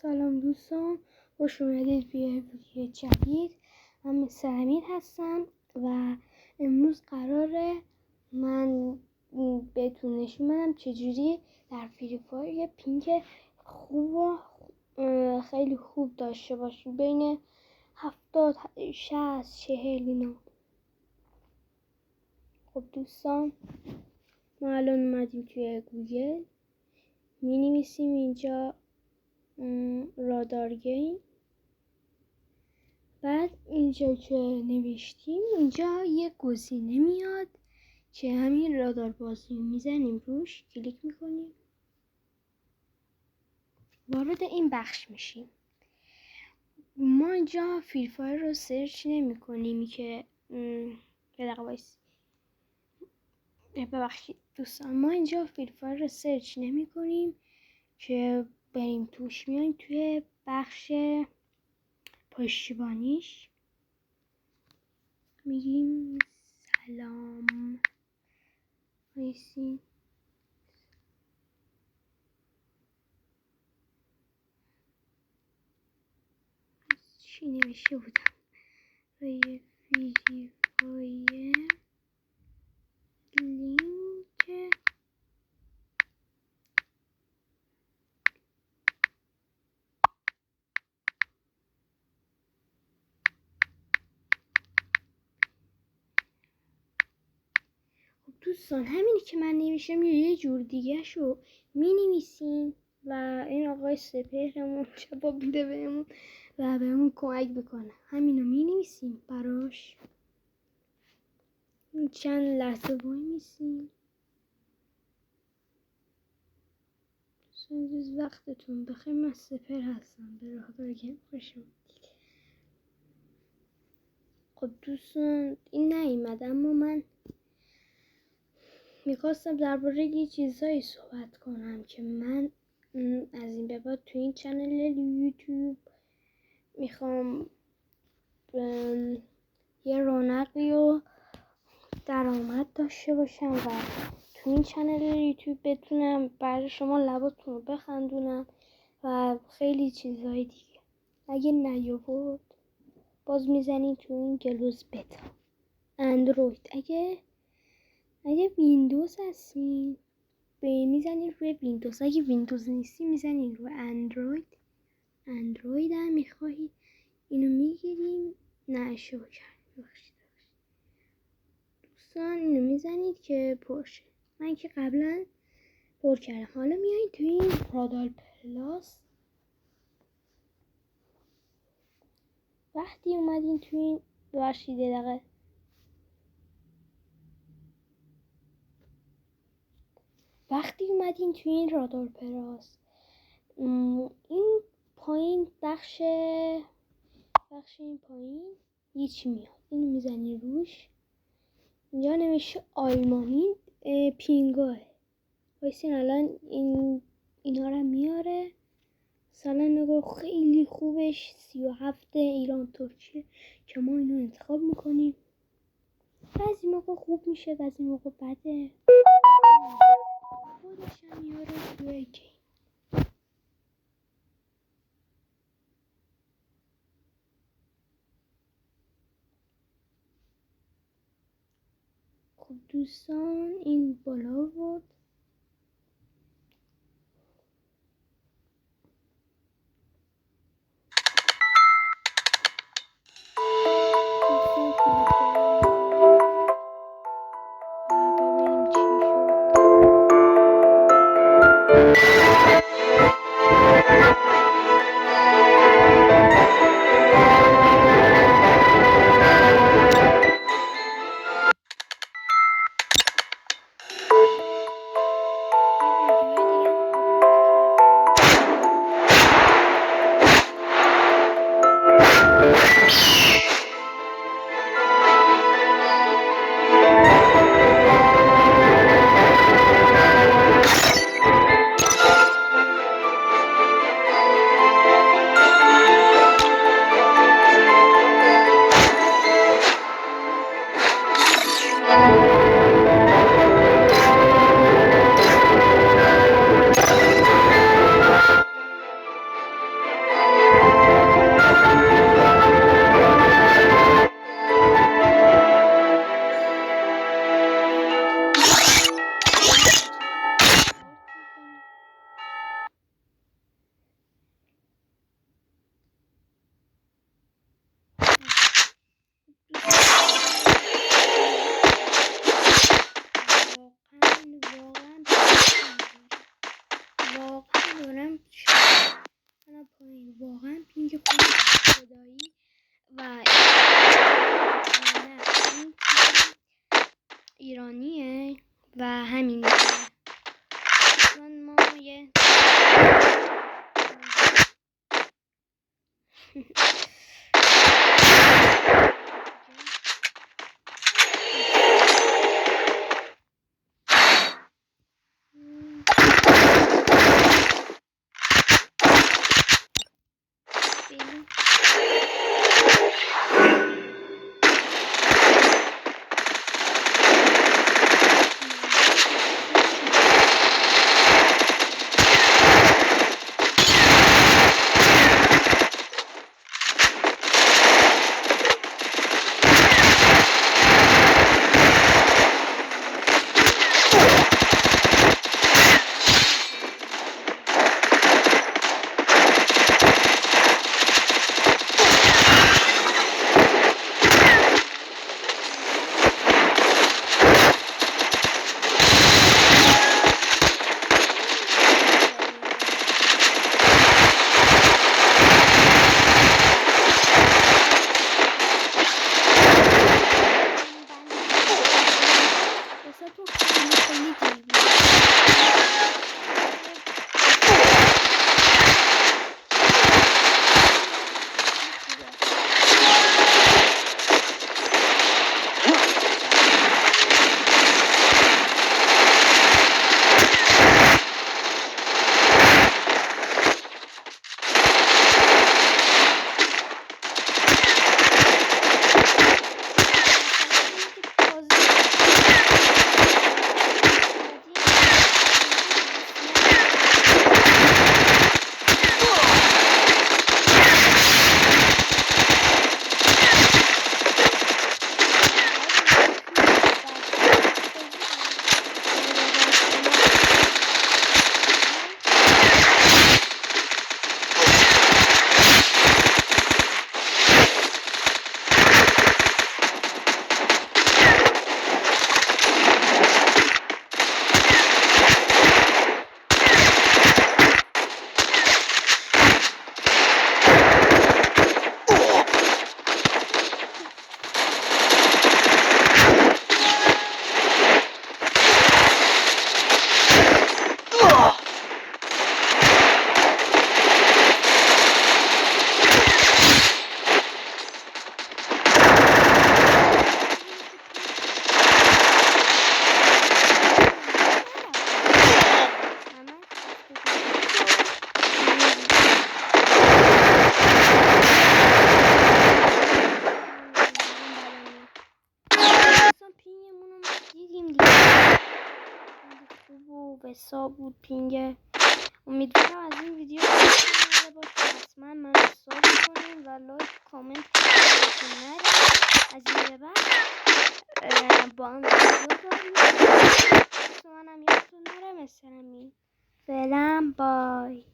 سلام دوستان، خوش اومدید به ویدیو جدید. من مستر امیر هستم و امروز قراره من بهتون نشون بدم چجوری در فری فایر یه پینگ خوب و خیلی خوب داشته باشیم، بین 70 60 40 اینا. خب دوستان، ما الان اومدیم توی گوگل، می نویسیم اینجا رادار گیم. بعد اینجا که نوشتیم اینجا یه گزینه میاد که همین رادار بازی میزنیم، روش کلیک میکنیم، وارد این بخش میشیم. ما اینجا فری فایر رو سرچ نمی کنیم که ببخشید دوستان، ما اینجا فری فایر رو سرچ نمی کنیم که بریم توش. میایم توی بخش پشتیبانیش، میگیم سلام چی نوشته بودم روی ویدیو لینک دوستان، همینی که من نوشتم یه جور دیگه شو می نویسین و این آقای سپهرمون جواب میده بهمون و بهمون کمک بکنه. همینو می نویسین براش، چند لحظه وای میسین. روز وقتتون بخیر، من سپهر هستم، به رادار گیم خوش اومدید. خب دوستان، این نیومد، اما من میخواستم درباره یه چیزایی صحبت کنم که من از این به بعد تو این چنل یوتیوب میخوام یه رونقی و درآمد داشته باشم و تو این چنل یوتیوب بتونم برای شما لباتون رو بخندونم و خیلی چیزهای دیگه. اگه نیاورد باز میزنین تو این گلوز بتا. اندروید، اگه ویندوز هستین میزنین روی ویندوز، اگه ویندوز نیستی میزنین روی اندروید هم میخواهید اینو میگیریم. نه اشتباه کردیم، دوستان اینو میزنید که پرشه. من که قبلا پر کردم. حالا میایید توی این رادار پلاس. وقتی اومدین توی این رادار پلاس، این پایین بخش این پایین هیچی میاد، اینو میزنی روش. اینجا نمیشه آلمانی پینگاه. وایسین الان اینا رو میاره. مثلا نگاه خیلی خوبش 37 ایران ترکیه که ما اینو انتخاب میکنیم. بعضی موقع خوب میشه، بعضی موقع بده. خودش هم میاره توی گیم. خب دوستان، این بالا بود. دارم من پایین واقعا پینگ خدایی و این ایرانیه و همینه. الان ما یه حساب بود پینگ. امیدوارم از این ویدیو خوشتون اومده باشه. حتما من حساب کنین و لایک کامنت کنین. از این به بعد با هم ویدیو داریم. منم یادتون نره مثل همین. فعلا بای.